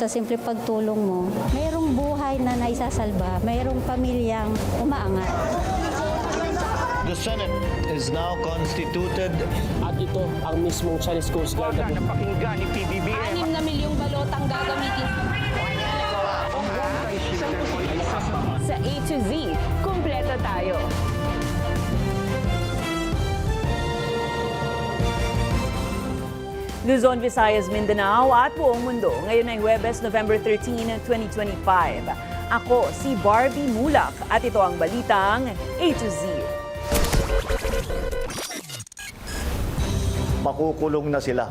sa simple pagtulong mo, mayroong buhay na naisasalba, mayroong pamilyang umaangat. The Senate is now constituted. At ito ang mismong Chinese Coast Guard na napakinggan ni PBBM. 6 na milyong balotang gagamitin sa A to Z. Kumpleto tayo. Luzon, Visayas, Mindanao at buong mundo. Ngayon ay Huwebes, November 13, 2025. Ako si Barbie Mulak at ito ang balitang A to Z. Makukulong na sila.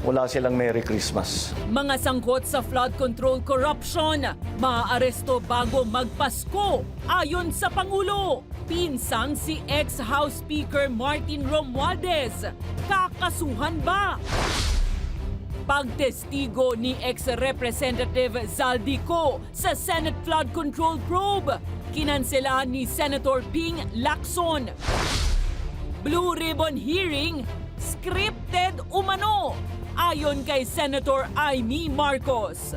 Wala silang Merry Christmas. Mga sangkot sa flood control corruption, maaaresto bago magpasko ayon sa Pangulo. Pinsang si ex-House Speaker Martin Romualdez, kakasuhan ba? Pagtestigo ni ex-Representative Zaldico sa Senate Flood Control Probe, kinansela ni Senator Ping Lacson. Blue Ribbon hearing, scripted umano, ayon kay Senator Amy Marcos.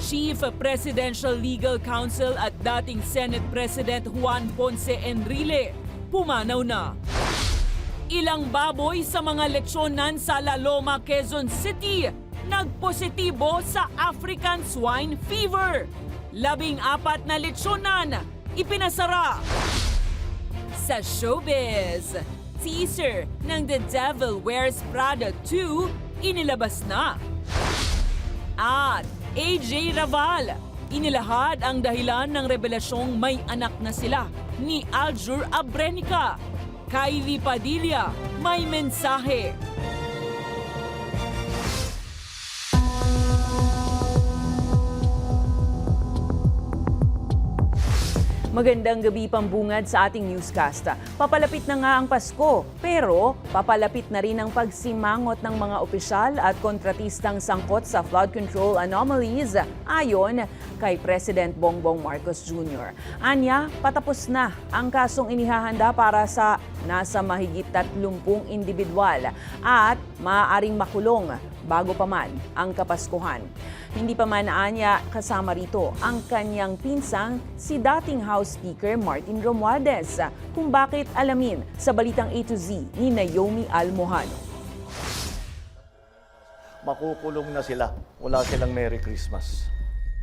Chief Presidential Legal Counsel at dating Senate President Juan Ponce Enrile, pumanaw na. Ilang baboy sa mga leksyonan sa La Loma, Quezon City, nagpositibo sa African Swine Fever. 14 na leksyonan, ipinasara. Sa showbiz, teaser ng The Devil Wears Prada 2 inilabas na. At AJ Raval, inilahad ang dahilan ng revelasyong may anak na sila ni Aljur Abrenica. Kylie Padilla, may mensahe. Magandang gabi pambungad sa ating newscast. Papalapit na nga ang Pasko, pero papalapit na rin ang pagsimangot ng mga opisyal at kontratistang sangkot sa flood control anomalies ayon kay President Bongbong Marcos Jr. Anya, patapos na ang kasong inihahanda para sa nasa mahigit 30 individual at maaaring makulong bago pa man ang Kapaskuhan. Hindi pa man anya kasama rito ang kanyang pinsang si dating House Speaker Martin Romualdez. Kung bakit alamin sa balitang A to Z ni Naomi Almohano. Makukulong na sila. Wala silang Merry Christmas.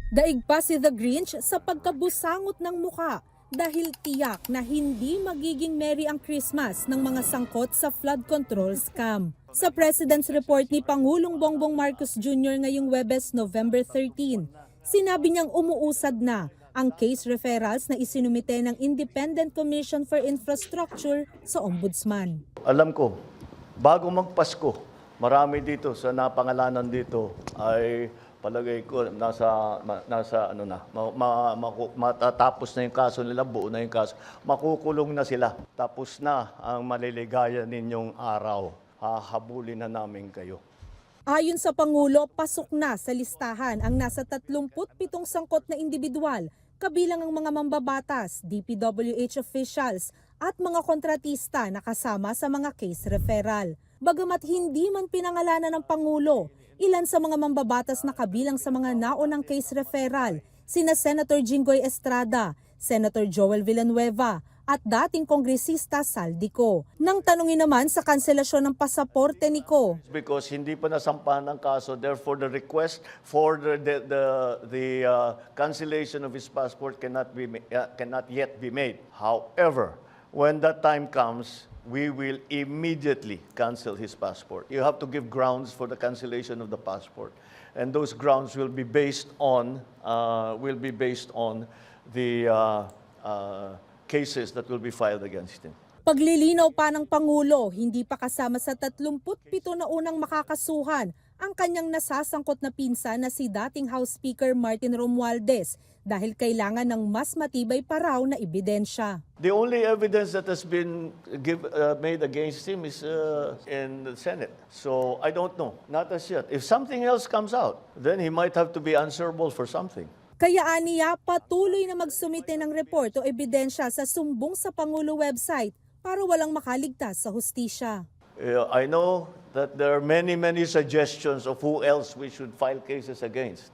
Daig pa si The Grinch sa pagkabusangot ng muka dahil tiyak na hindi magiging merry ang Christmas ng mga sangkot sa flood control scam. Sa President's Report ni Pangulong Bongbong Marcos Jr. ngayong Huwebes, November 13, sinabi niyang umuusad na ang case referrals na isinumite ng Independent Commission for Infrastructure sa Ombudsman. Alam ko, bago magpasko, marami dito sa napangalanan dito ay palagay ko nasa matatapos na yung kaso nila, buo na yung kaso. Makukulong na sila. Tapos na ang maliligaya ninyong araw. Hahabulin na namin kayo. Ayon sa Pangulo, pasok na sa listahan ang nasa 37 sangkot na individual, kabilang ang mga mambabatas, DPWH officials at mga kontratista na kasama sa mga case referral. Bagamat hindi man pinangalanan ng Pangulo, ilan sa mga mambabatas na kabilang sa mga naunang case referral, sina Senator Jinggoy Estrada, Senator Joel Villanueva, at dating kongresista Zaldico. Nang tanungin naman sa kanselasyon ng pasaporte ni Ko. Because hindi pa nasampahan ng kaso, therefore the request for the cancellation of his passport cannot yet be made. However, when that time comes, we will immediately cancel his passport. You have to give grounds for the cancellation of the passport, and those grounds will be based on the cases that will be filed against him. Paglilinaw pa ng Pangulo, hindi pa kasama sa 37 na unang makakasuhan ang kanyang nasasangkot na pinsan na si dating House Speaker Martin Romualdez dahil kailangan ng mas matibay pa raw na ebidensya. The only evidence that has been made against him is in the Senate. So I don't know, not as yet. If something else comes out, then he might have to be answerable for something. Kaya aniya, patuloy na magsumite ng report o ebidensya sa sumbong sa Pangulo website para walang makaligtas sa hustisya. I know that there are many, many suggestions of who else we should file cases against.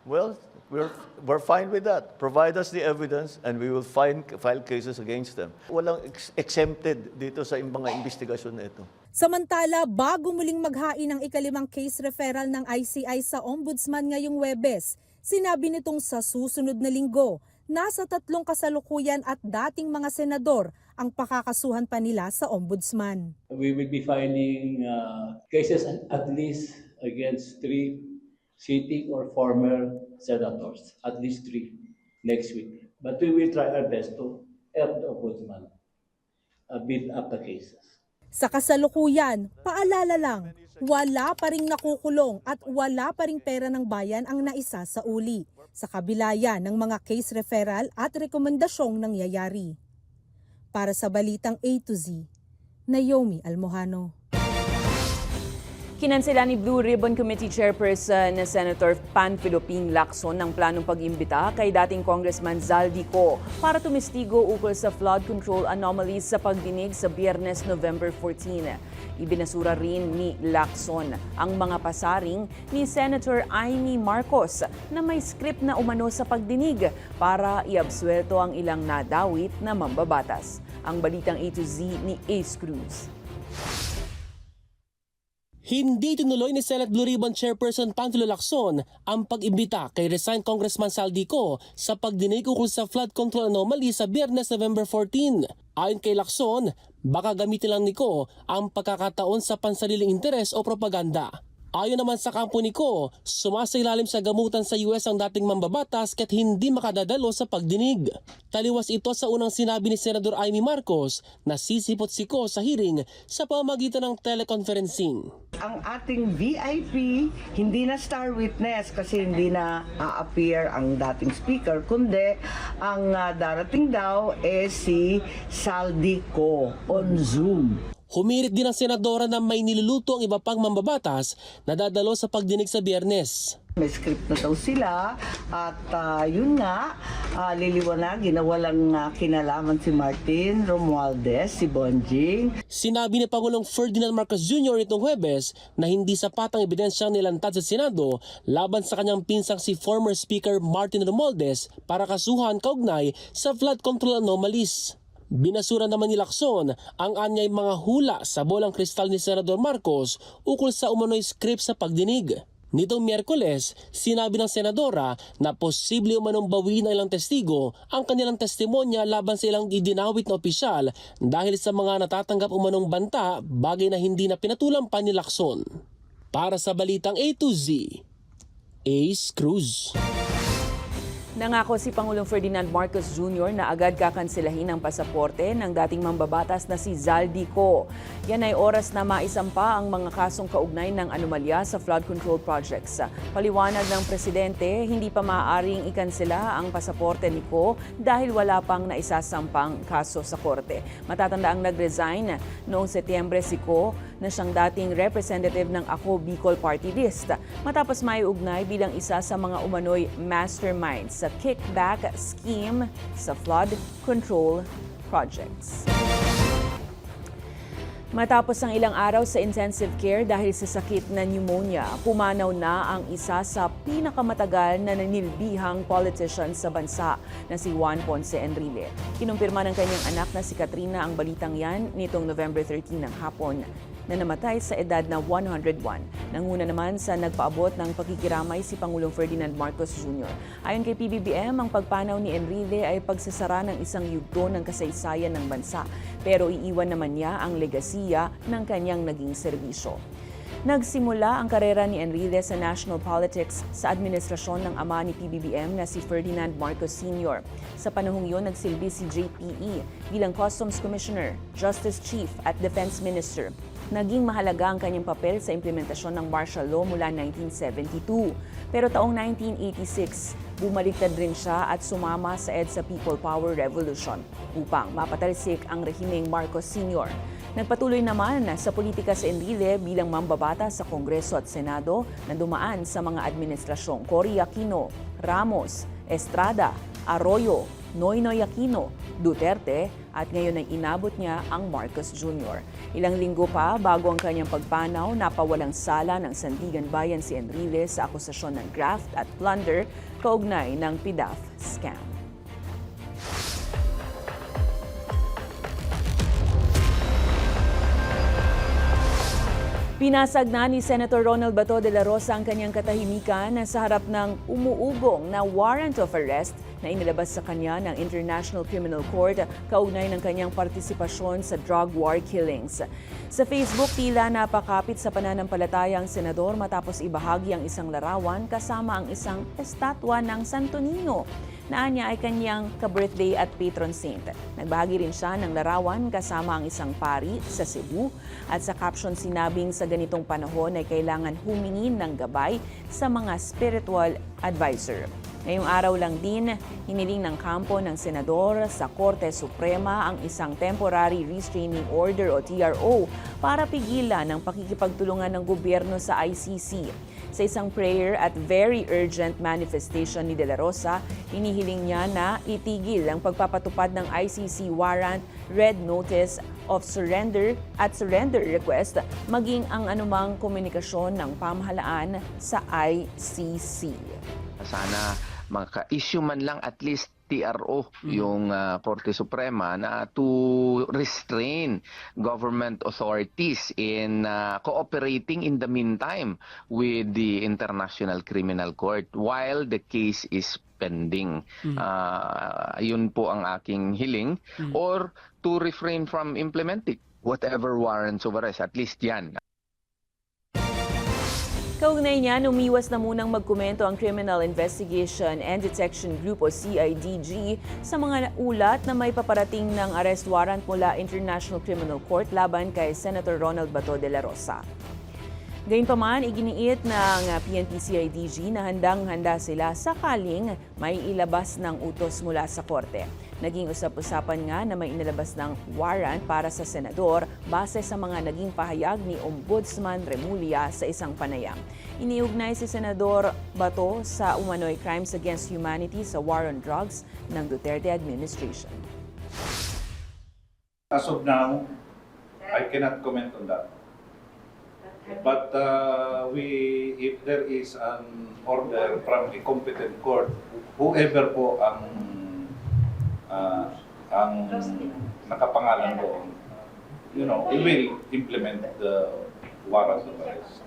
Well, we're fine with that. Provide us the evidence and we will file cases against them. Walang exempted dito sa mga investigasyon na ito. Samantala, bago muling maghain ng ikalimang case referral ng ICI sa Ombudsman ngayong Huwebes, sinabi nitong sa susunod na linggo, nasa 3 kasalukuyan at dating mga senador ang pakakasuhan pa nila sa Ombudsman. We will be filing cases at least against 3 sitting or former senators, at least 3 next week. But we will try our best to help the Ombudsman build up the cases. Sa kasalukuyan, paalala lang, wala pa ring nakukulong at wala pa ring pera ng bayan ang naisa sa uli. Sa kabila yan ng mga case referral at rekomendasyong nangyayari. Para sa Balitang A to Z, Naomi Almojano. Kinansela ni Blue Ribbon Committee Chairperson na Senator Panfilo Ping Lacson ng planong pag-imbita kay dating Congressman Zaldico para tumistigo ukol sa flood control anomalies sa pagdinig sa Biyernes, November 14. Ibinasura rin ni Lacson ang mga pasaring ni Senator Amy Marcos na may script na umano sa pagdinig para iabsuelto ang ilang nadawit na mambabatas. Ang Balitang A to Z ni Ace Cruz. Hindi tinuloy ni Senate Blue Ribbon Chairperson Panfilo Lacson ang pag-imbita kay resigned Congressman Zaldico sa pagdinig ukol sa flood control anomaly sa Biyernes, November 14. Ayon kay Lacson, baka gamitin lang niko ang pagkakataon sa pansariling interes o propaganda. Ayon naman sa kampo ni Ko, sumasailalim sa gamutan sa US ang dating mambabatas kaya't hindi makadadalo sa pagdinig. Taliwas ito sa unang sinabi ni Senador Amy Marcos na sisipot si Ko sa hearing sa pamamagitan ng teleconferencing. Ang ating VIP hindi na star witness kasi hindi na appear ang dating speaker, kundi ang darating daw si Zaldico on Zoom. Humirit din ang senadora na may niluluto ang iba pang mambabatas na dadalo sa pagdinig sa Biyernes. May script na daw sila at yun nga, liliwanagin na walang kinalaman si Martin Romualdez, si Bonjing. Sinabi ni Pangulong Ferdinand Marcos Jr. nitong Huwebes na hindi sapat ang ebidensyang nilantad sa Senado laban sa kanyang pinsang si former Speaker Martin Romualdez para kasuhan kaugnay sa flood control anomalies. Binasura naman ni Lacson ang anyay mga hula sa bolang kristal ni Senador Marcos ukol sa umano'y script sa pagdinig. Nitong Miyerkules, sinabi ng senadora na posible umanong bawiin ng ilang testigo ang kanilang testimonya laban sa ilang idinawit na opisyal dahil sa mga natatanggap umanong banta, bagay na hindi na pinatulang pa ni Lacson. Para sa Balitang A to Z, Ace Cruz. Nangako si Pangulong Ferdinand Marcos Jr. na agad kakanselahin ang pasaporte ng dating mambabatas na si Zaldico. Yan ay oras na maisampa ang mga kasong kaugnay ng anomalya sa flood control projects. Paliwanag ng Presidente, hindi pa maaaring ikansela ang pasaporte ni Ko dahil wala pang naisasampang kaso sa korte. Matatanda ang nag-resign noong Setyembre si Ko na siyang dating representative ng Ako Bicol Party List matapos maiugnay bilang isa sa mga umano'y masterminds sa kickback scheme sa flood control projects. Matapos ang ilang araw sa intensive care dahil sa sakit na pneumonia, pumanaw na ang isa sa pinakamatagal na nanilbihang politician sa bansa na si Juan Ponce Enrile. Kinumpirma ng kanyang anak na si Katrina ang balitang yan nitong November 13 ng hapon na namatay sa edad na 101. Nanguna naman sa nagpaabot ng pakikiramay si Pangulong Ferdinand Marcos Jr. Ayon kay PBBM, ang pagpanaw ni Enrile ay pagsasara ng isang yugto ng kasaysayan ng bansa, pero iiwan naman niya ang legasiya ng kanyang naging serbisyo. Nagsimula ang karera ni Enrile sa national politics sa administrasyon ng ama ni PBBM na si Ferdinand Marcos Sr. Sa panahong yun, nagsilbi si JPE bilang Customs Commissioner, Justice Chief at Defense Minister. Naging mahalaga ang kanyang papel sa implementasyon ng martial law mula 1972. Pero taong 1986, bumaliktad rin siya at sumama sa EDSA People Power Revolution upang mapatalsik ang rehimeng Marcos Sr. Nagpatuloy naman sa politika si Enrile bilang mambabata sa Kongreso at Senado na dumaan sa mga administrasyong Cory Aquino, Ramos, Estrada, Arroyo, Noynoy Aquino, Duterte at ngayon ay inabot niya ang Marcos Jr. Ilang linggo pa bago ang kanyang pagpanaw, napawalang sala ng Sandigan Bayan si Enriles sa akusasyon ng graft at plunder kaugnay ng PDAF scam. Pinasag na ni Senator Ronald Bato de la Rosa ang kanyang katahimikan sa harap ng umuugong na warrant of arrest na inilabas sa kanya ng International Criminal Court kaugnay ng kanyang partisipasyon sa drug war killings. Sa Facebook, tila napakapit sa pananampalataya ang senador matapos ibahagi ang isang larawan kasama ang isang estatwa ng Santo Niño na niya ay kanyang ka-birthday at patron saint. Nagbahagi rin siya ng larawan kasama ang isang pari sa Cebu at sa caption sinabing sa ganitong panahon ay kailangan humingi ng gabay sa mga spiritual advisor. Ngayong araw lang din, hiniling ng kampo ng senador sa Korte Suprema ang isang Temporary Restraining Order o TRO para pigilan ang pakikipagtulungan ng gobyerno sa ICC. Sa isang prayer at very urgent manifestation ni De La Rosa, hinihiling niya na itigil ang pagpapatupad ng ICC warrant, red notice of surrender at surrender request, maging ang anumang komunikasyon ng pamahalaan sa ICC. Sana maka-issue man lang at least TRO yung Korte Suprema na to restrain government authorities in cooperating in the meantime with the International Criminal Court while the case is pending. Yun po ang aking hiling or to refrain from implementing whatever warrants of arrest, at least yan. Kaugnay niyan, umiwas na munang magkomento ang Criminal Investigation and Detection Group o CIDG sa mga ulat na may paparating ng arrest warrant mula International Criminal Court laban kay Senator Ronald Bato de la Rosa. Gayunpaman, iginiit ng PNP-CIDG na handang-handa sila sakaling may ilabas ng utos mula sa korte. Naging usap-usapan nga na may inilabas ng warrant para sa senador base sa mga naging pahayag ni Ombudsman Remulla sa isang panayam. Iniugnay si Senador Bato sa umano'y crimes against humanity sa war on drugs ng Duterte administration. As of now, I cannot comment on that. But if there is an order from a competent court, whoever po ang nakapangalan doon, we will implement the warrant of arrest.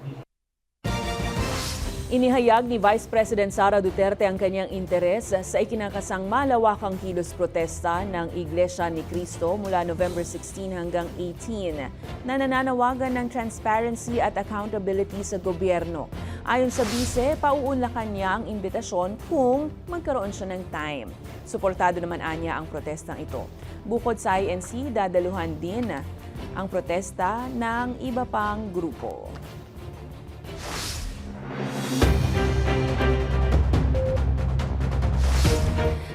Inihayag ni Vice President Sara Duterte ang kanyang interes sa ikinakasang malawakang kilos protesta ng Iglesia ni Cristo mula November 16 hanggang 18 na nananawagan ng transparency at accountability sa gobyerno. Ayon sa bise, pauunlakan niya ang imbitasyon kung magkaroon siya ng time. Suportado naman anya ang protestang ito. Bukod sa INC, dadaluhan din ang protesta ng iba pang grupo.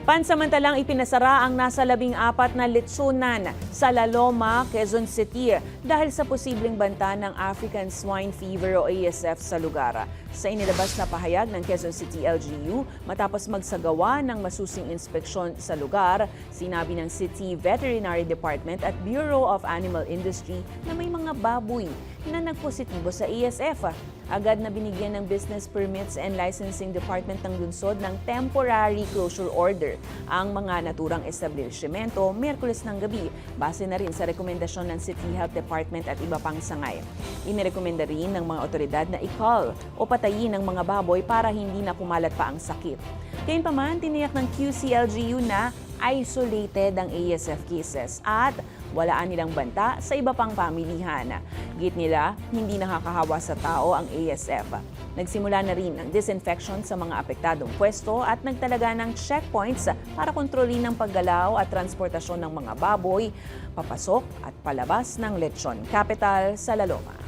Pansamantalang ipinasara ang nasa 14 na litsunan sa La Loma, Quezon City dahil sa posibleng banta ng African Swine Fever o ASF sa lugar. Sa inilabas na pahayag ng Quezon City LGU, matapos magsagawa ng masusing inspeksyon sa lugar, sinabi ng City Veterinary Department at Bureau of Animal Industry na may mga baboy na nagpositibo sa ASF. Agad na binigyan ng Business Permits and Licensing Department ng lungsod ng temporary closure order ang mga naturang establishmento Miyerkules ng gabi, base na rin sa rekomendasyon ng City Health Department at iba pang sangay. Inirekomenda rin ng mga otoridad na i-cull o patayin ang mga baboy para hindi na kumalat pa ang sakit. Gayunpaman, tiniyak ng QCLGU na isolated ang ASF cases at walaan nilang banta sa iba pang pamilihan. Git nila, hindi nakakahawa sa tao ang ASF. Nagsimula na rin ang disinfection sa mga apektadong pwesto at nagtalaga ng checkpoints para kontrolin ang paggalaw at transportasyon ng mga baboy, papasok at palabas ng lechon capital sa La Loma.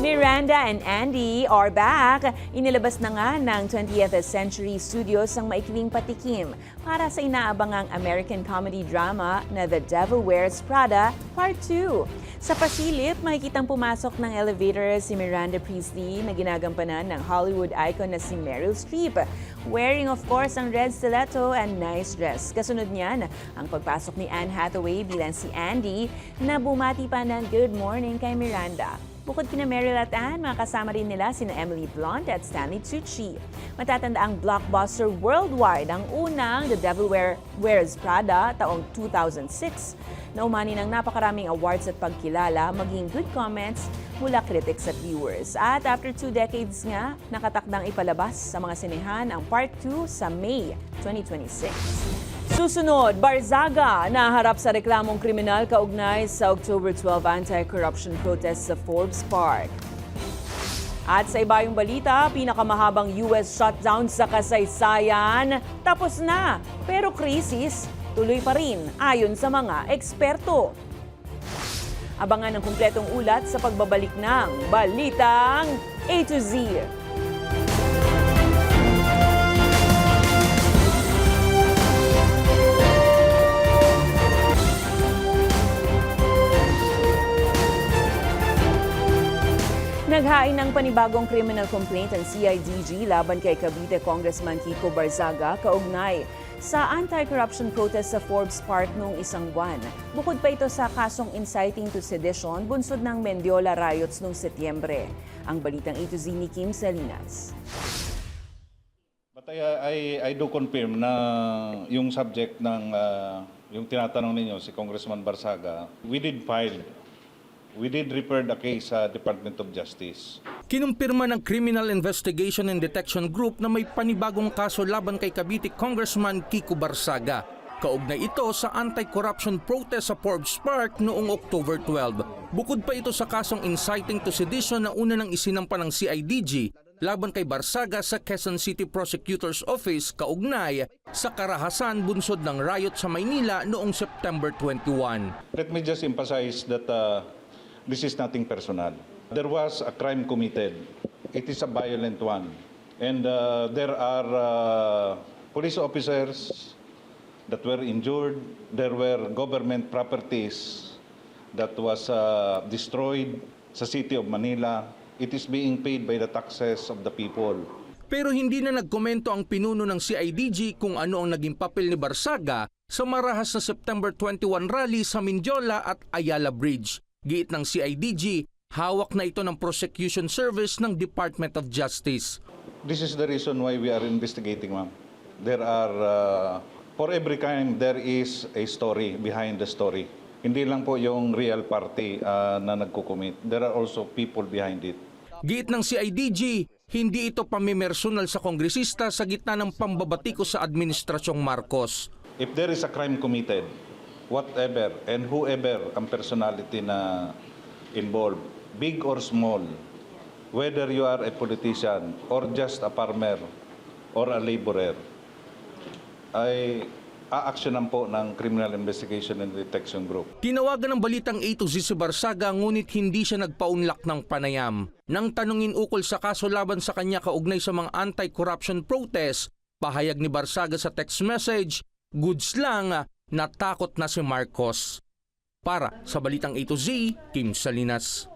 Miranda and Andy are back. Inilabas na nga ng 20th Century Studios ang maikling patikim para sa inaabangang American comedy drama na The Devil Wears Prada Part 2. Sa pasilip, makikitang pumasok ng elevator si Miranda Priestly na ginagampanan ng Hollywood icon na si Meryl Streep. Wearing of course ang red stiletto and nice dress. Kasunod niyan, ang pagpasok ni Anne Hathaway bilang si Andy na bumati pa ng good morning kay Miranda. Bukod kina Meryl at Anne, makasama rin nila sina Emily Blunt at Stanley Tucci. Matatanda ang blockbuster worldwide ang unang The Devil Wears Prada taong 2006 na umani ng napakaraming awards at pagkilala, maging good comments mula critics at viewers. At after 2 decades nga, nakatakdang ipalabas sa mga sinehan ang Part 2 sa May 2026. Susunod, Barzaga naharap sa reklamong kriminal kaugnay sa October 12 anti-corruption protest sa Forbes Park. At sa ibayong balita, pinakamahabang US shutdown sa kasaysayan tapos na, pero krisis tuloy pa rin ayon sa mga eksperto. Abangan ang kumpletong ulat sa pagbabalik ng Balitang A to Z. Naghain ng panibagong criminal complaint ang CIDG laban kay Cavite Congressman Kiko Barzaga kaugnay sa anti-corruption protest sa Forbes Park noong isang buwan. Bukod pa ito sa kasong inciting to sedition, bunsod ng Mendiola riots noong Setyembre. Ang Balitang A to Z ni Kim Salinas. But I do confirm na yung subject ng yung tinatanong ninyo si Congressman Barzaga, we did refer the case sa Department of Justice. Kinumpirma ng Criminal Investigation and Detection Group na may panibagong kaso laban kay Cavite Congressman Kiko Barzaga. Kaugnay ito sa anti-corruption protest sa Forbes Park noong October 12. Bukod pa ito sa kasong inciting to sedition na una nang isinampa ng CIDG laban kay Barzaga sa Quezon City Prosecutor's Office kaugnay sa karahasan bunsod ng riot sa Maynila noong September 21. Let me just emphasize that this is nothing personal. There was a crime committed. It is a violent one. And there are police officers that were injured. There were government properties that was destroyed sa city of Manila. It is being paid by the taxes of the people. Pero hindi na nagkomento ang pinuno ng CIDG kung ano ang naging papel ni Barzaga sa marahas na September 21 rally sa Mindiola at Ayala Bridge. Giit ng CIDG, hawak na ito ng prosecution service ng Department of Justice. This is the reason why we are investigating, ma'am. There are, for every crime, there is a story behind the story. Hindi lang po yung real party na nagkukumit. There are also people behind it. Giit ng CIDG, hindi ito pamimersonal sa kongresista sa gitna ng pambabatiko sa Administrasyong Marcos. If there is a crime committed, whatever and whoever ang personality na involved, big or small, whether you are a politician or just a farmer or a laborer, ay aaksyonan po ng Criminal Investigation and Detection Group. Tinawagan ng Balitang A to Z si Barzaga ngunit hindi siya nagpaunlak ng panayam. Nang tanungin ukol sa kaso laban sa kanya kaugnay sa mga anti-corruption protest, pahayag ni Barzaga sa text message, goods lang, natakot na si Marcos. Para sa Balitang A to Z, Kim Salinas.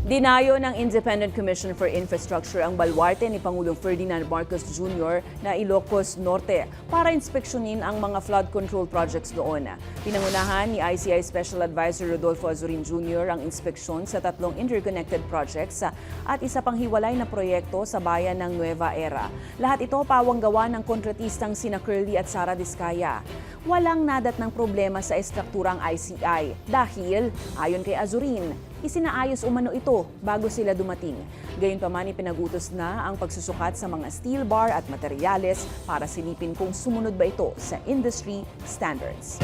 Dinayo ng Independent Commission for Infrastructure ang balwarte ni Pangulong Ferdinand Marcos Jr. na Ilocos Norte para inspeksyonin ang mga flood control projects doon. Pinangunahan ni ICI Special Advisor Rodolfo Azurin Jr. ang inspeksyon sa 3 interconnected projects at isa pang hiwalay na proyekto sa bayan ng Nueva Era. Lahat ito pawang gawa ng kontratistang sina Curly at Sara Diskaya. Walang nadat ng problema sa estrukturang ICI dahil, ayon kay Azurin, isinaayos umano ito bago sila dumating. Gayunpaman ipinagutos na ang pagsusukat sa mga steel bar at materyales para silipin kung sumunod ba ito sa industry standards.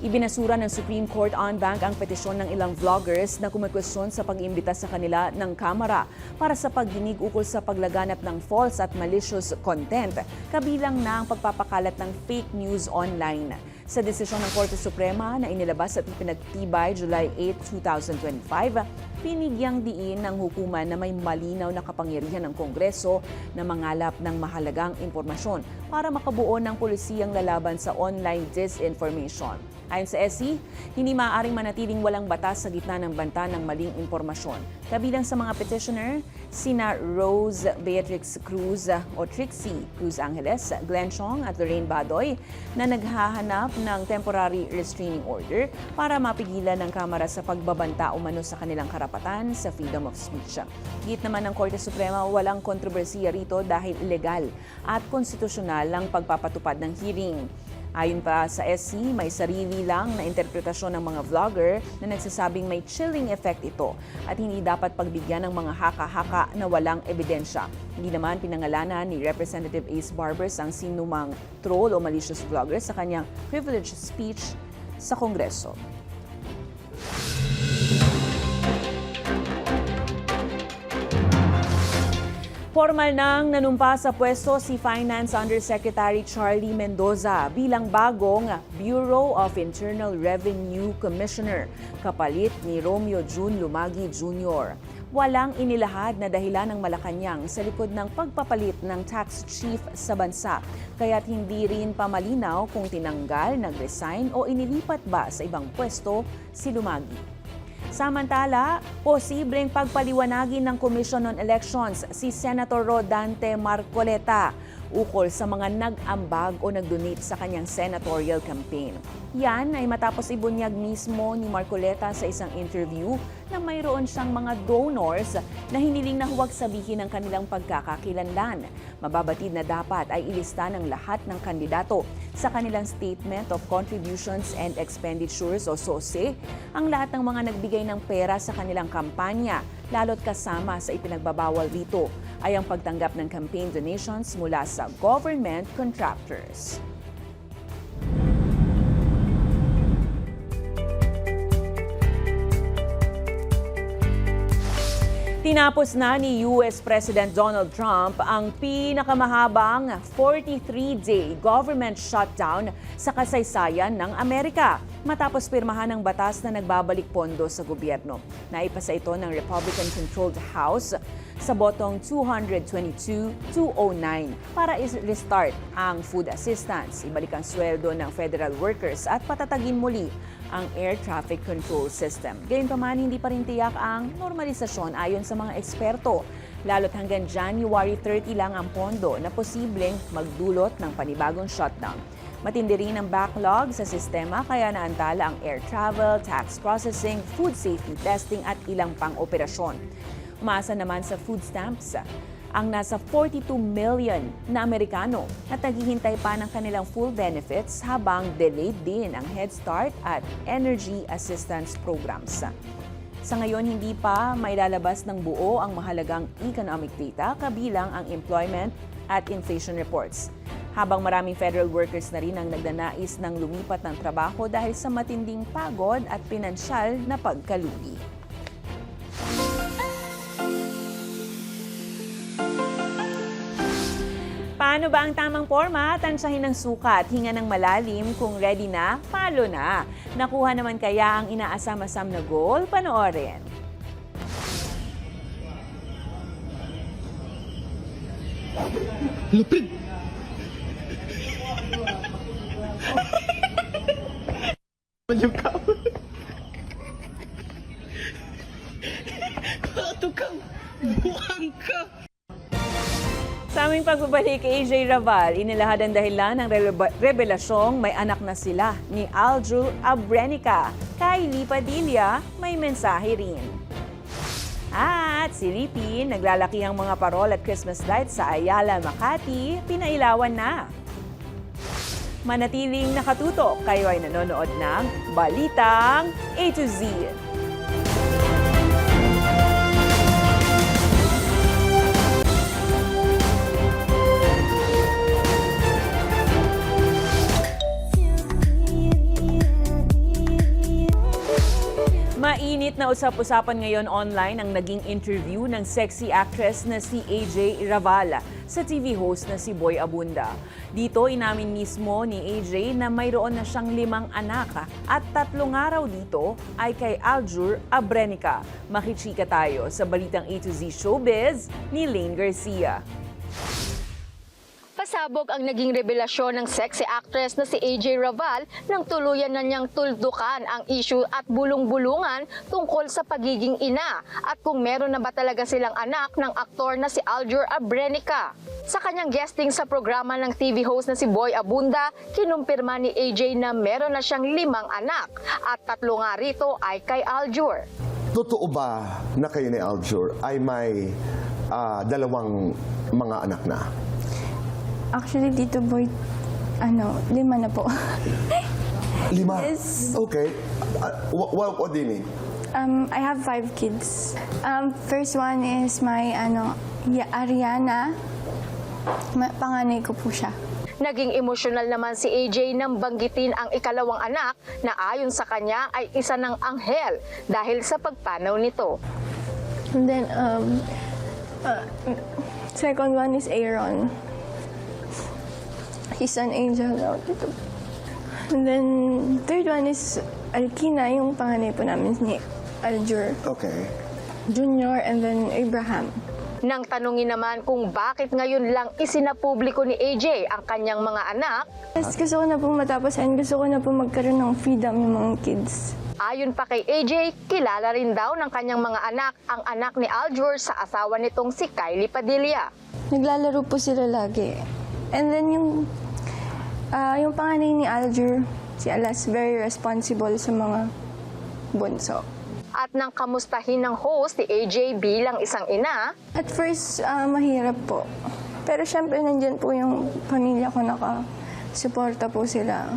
Ibinasura ng Supreme Court en banc ang petisyon ng ilang vloggers na kumikwestiyon sa pag-iimbita sa kanila ng Kamara para sa pagdinig ukol sa paglaganap ng false at malicious content, kabilang na ang pagpapakalat ng fake news online. Sa desisyon ng Korte Suprema na inilabas at ipinagtibay July 8, 2025, pinigyang diin ng hukuman na may malinaw na kapangyarihan ng Kongreso na mangalap ng mahalagang impormasyon para makabuo ng pulisiyang lalaban sa online disinformation. Ayon sa SC, hindi maaaring manatiling walang batas sa gitna ng banta ng maling impormasyon. Kabilang sa mga petitioner, sina Rose Beatrix Cruz o Trixie Cruz Angeles, Glenn Chong at Lorraine Badoy na naghahanap ng temporary restraining order para mapigilan ng Kamara sa pagbabanta umano sa kanilang karapatan sa freedom of speech. Git naman ng Korte Suprema, walang kontrobersiya rito dahil legal at konstitusyonal ang pagpapatupad ng hearing. Ayon pa sa SC, may sarili lang na interpretasyon ng mga vlogger na nagsasabing may chilling effect ito at hindi dapat pagbigyan ng mga haka-haka na walang ebidensya. Hindi naman pinangalanan ni Representative Ace Barbers ang sinumang troll o malicious vlogger sa kanyang privileged speech sa Kongreso. Formal nang nanumpa sa pwesto si Finance Undersecretary Charlie Mendoza bilang bagong Bureau of Internal Revenue Commissioner, kapalit ni Romeo Jun Lumagi Jr. Walang inilahad na dahilan ng Malacanang sa likod ng pagpapalit ng tax chief sa bansa, kaya't hindi rin pamalinaw kung tinanggal, nag-resign o inilipat ba sa ibang pwesto si Lumagi. Samantala, posibleng pagpaliwanagin ng Commission on Elections si Senator Rodante Marcoleta ukol sa mga nag-ambag o nag-donate sa kanyang senatorial campaign. Yan ay matapos ibunyag mismo ni Marcoleta sa isang interview na mayroon siyang mga donors na hiniling na huwag sabihin ang kanilang pagkakakilanlan. Mababatid na dapat ay ilista ng lahat ng kandidato sa kanilang Statement of Contributions and Expenditures o SOSE ang lahat ng mga nagbigay ng pera sa kanilang kampanya, lalo't kasama sa ipinagbabawal dito ay ang pagtanggap ng campaign donations mula sa government contractors. Tinapos na ni US President Donald Trump ang pinakamahabang 43-day government shutdown sa kasaysayan ng Amerika matapos pirmahan ng batas na nagbabalik pondo sa gobyerno. Naipasa ito ng Republican-controlled House sa botong 222-209 para i-restart ang food assistance, ibalik ang sweldo ng federal workers at patatagin muli ang air traffic control system. Gayunpaman, hindi pa rin tiyak ang normalisasyon ayon sa mga eksperto, lalo't hanggang January 30 lang ang pondo na posibleng magdulot ng panibagong shutdown. Matindi rin ang backlog sa sistema kaya naantala ang air travel, tax processing, food safety testing at ilang pang operasyon. Umaasa naman sa food stamps ang nasa 42 million na Amerikano na naghihintay pa ng kanilang full benefits habang delayed din ang Head Start at Energy Assistance Programs. Sa ngayon, hindi pa mailalabas ng buo ang mahalagang economic data kabilang ang employment at inflation reports. Habang maraming federal workers na rin ang nagnanais ng lumipat ng trabaho dahil sa matinding pagod at pinansyal na pagkalugi. Paano ba ang tamang forma? Tansyahin ng sukat, hinga ng malalim, kung ready na, palo na. Nakuha naman kaya ang inaasam-asam na goal? Panoorin. Lupit! Tukang buhang ka! Sa aming pagbabalik kay AJ Raval, inilahad ang dahilan ng revelasyong may anak na sila ni Aljul Abrenica. Kay Lipa Padilla, may mensahe rin. At si Ripi, naglalakihang mga parol at Christmas lights sa Ayala, Makati, pinailawan na. Manatiling nakatutok, kayo ay nanonood ng Balitang A to Z. Mainit Mainit na usap-usapan ngayon online ang naging interview ng sexy actress na si AJ Raval sa TV host na si Boy Abunda. Dito inamin mismo ni AJ na mayroon na siyang 5 anak at 3 araw dito ay kay Aljur Abrenica. Makichika tayo sa balitang A to Z Showbiz ni Lane Garcia. Pasabog ang naging revelasyon ng sexy actress na si AJ Raval nang tuluyan na niyang tuldukan ang issue at bulong-bulungan tungkol sa pagiging ina at kung meron na ba talaga silang anak ng aktor na si Aljur Abrenica. Sa kanyang guesting sa programa ng TV host na si Boy Abunda, kinumpirma ni AJ na meron na siyang 5 anak at 3 nga rito ay kay Aljur. Totoo ba na kayo ni Aljur ay may 2 mga anak na? Actually, Tito Boy, 5 na po. 5? Yes. Okay. What do you mean? I have 5 kids. First one is my, Ariana. Panganay ko po siya. Naging emosyonal naman si AJ nang banggitin ang ikalawang anak na ayon sa kanya ay isa ng anghel dahil sa pagpanaw nito. And then, second one is Aaron. He's an angel now. And then, third one is Alkina, yung panganay po namin ni Aljur. Okay. Junior, and then Abraham. Nang tanungin naman kung bakit ngayon lang isinapubliko ni AJ ang kanyang mga anak, Yes, gusto ko na po matapos and gusto ko na po magkaroon ng freedom yung mga kids. ayon pa kay AJ, kilala rin daw ng kanyang mga anak ang anak ni Aljur sa asawa nitong si Kylie Padilla. Naglalaro po sila lagi. And then yung panganay ni Aljur, si Alas, very responsible sa mga bunso. At nang kamustahin ng host si AJ bilang isang ina, At first, mahirap po. Pero syempre, nandyan po yung pamilya ko, nakasuporta po sila.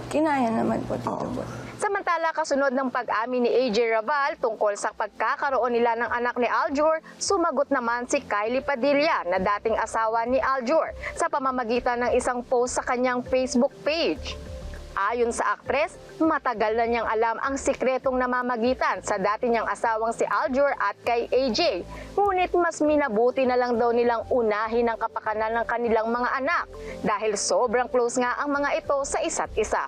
Kinaya naman po, Tito Boy. samantala kasunod ng pag-amin ni AJ Raval tungkol sa pagkakaroon nila ng anak ni Aljur, sumagot naman si Kylie Padilla na dating asawa ni Aljur sa pamamagitan ng isang post sa kanyang Facebook page. Ayon sa aktres, matagal na niyang alam ang sikretong namamagitan sa dati niyang asawang si Aljur at kay AJ. Ngunit mas minabuti na lang daw nilang unahin ang kapakanan ng kanilang mga anak dahil sobrang close nga ang mga ito sa isa't isa.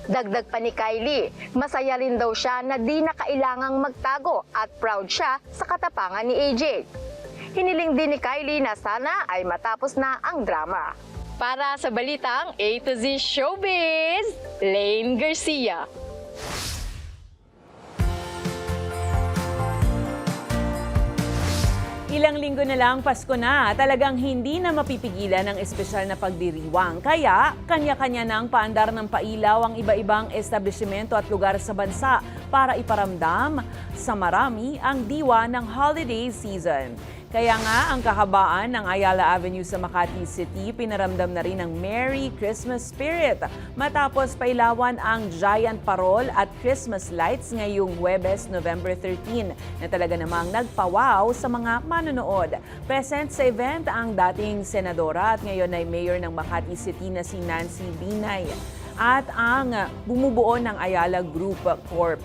Dagdag pa ni Kylie, masaya rin daw siya na di na kailangang magtago at proud siya sa katapangan ni AJ. Hiniling din ni Kylie na sana ay matapos na ang drama. Para sa balitang A to Z Showbiz, Lane Garcia. Ilang linggo na lang Pasko na, talagang hindi na mapipigilan ang espesyal na pagdiriwang. Kaya, kanya-kanya na ang paandar ng pailaw ang iba-ibang establishmento at lugar sa bansa para iparamdam sa marami ang diwa ng holiday season. Kaya nga, ang kahabaan ng Ayala Avenue sa Makati City pinaramdam na rin ang Merry Christmas spirit matapos pailawan ang giant parol at Christmas lights ngayong Huwebes, November 13 na talaga namang nagpawaw sa mga manonood. Present sa event ang dating senadora at ngayon ay mayor ng Makati City na si Nancy Binay at ang bumubuo ng Ayala Group Corp.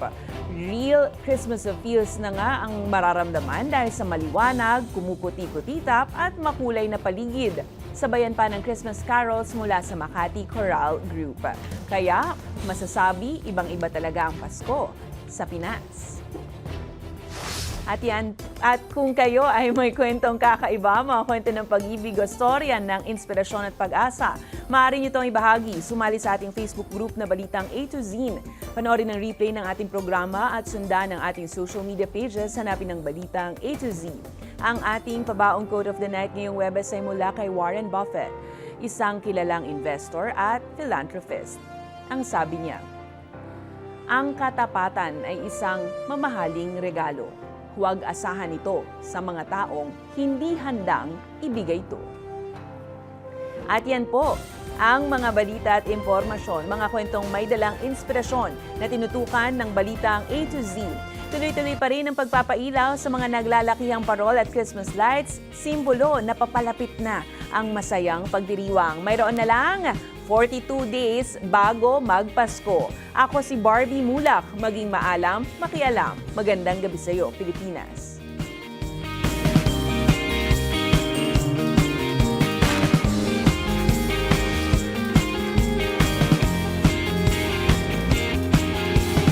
Real Christmas feels na nga ang mararamdaman dahil sa maliwanag, kumuputi-kutitap at makulay na paligid. Sabayan pa ng Christmas carols mula sa Makati Choral Group. Kaya masasabi ibang-iba talaga ang Pasko sa Pinas. At kung kayo ay may kwentong kakaiba, mga kwento ng pag-ibig o storya ng inspirasyon at pag-asa, maaari nyo itong ibahagi. Sumali sa ating Facebook group na Balitang A to Z. Panoorin ang replay ng ating programa at sundan ang ating social media pages. Hanapin ang Balitang A to Z. Ang ating pabaong quote of the night ngayong Huwebes ay mula kay Warren Buffett, isang kilalang investor at philanthropist. Ang sabi niya, ang katapatan ay isang mamahaling regalo. Huwag asahan ito sa mga taong hindi handang ibigay ito. At yan po, ang mga balita at impormasyon, mga kwentong may dalang inspirasyon na tinutukan ng Balitang A to Z. Tuloy-tuloy pa rin ang pagpapailaw sa mga naglalakihang parol at Christmas lights, simbolo na papalapit na ang masayang pagdiriwang. Mayroon na lang 42 days bago magpasko. Ako si Barbie Mulak, maging maalam, makialam. Magandang gabi sa iyo, Pilipinas.